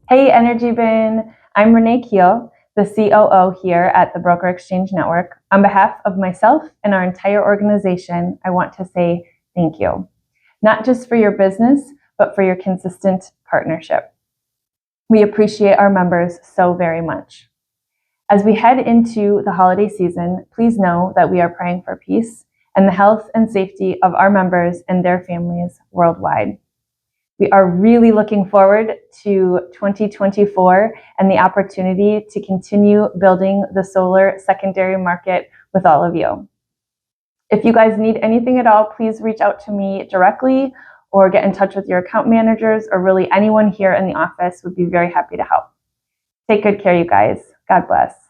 Hey, EnergyBin. I'm Renee Kuehl, the COO here at the Broker Exchange Network. On behalf of myself and our entire organization, I want to say thank you, not just for your business, but for your consistent partnership. We appreciate our members so very much. As we head into the holiday season, please know that we are praying for peace and the health and safety of our members and their families worldwide. We are really looking forward to 2024 and the opportunity to continue building the solar secondary market with all of you. If you guys need anything at all, please reach out to me directly or get in touch with your account managers, or really anyone here in the office would be very happy to help. Take good care, you guys. God bless.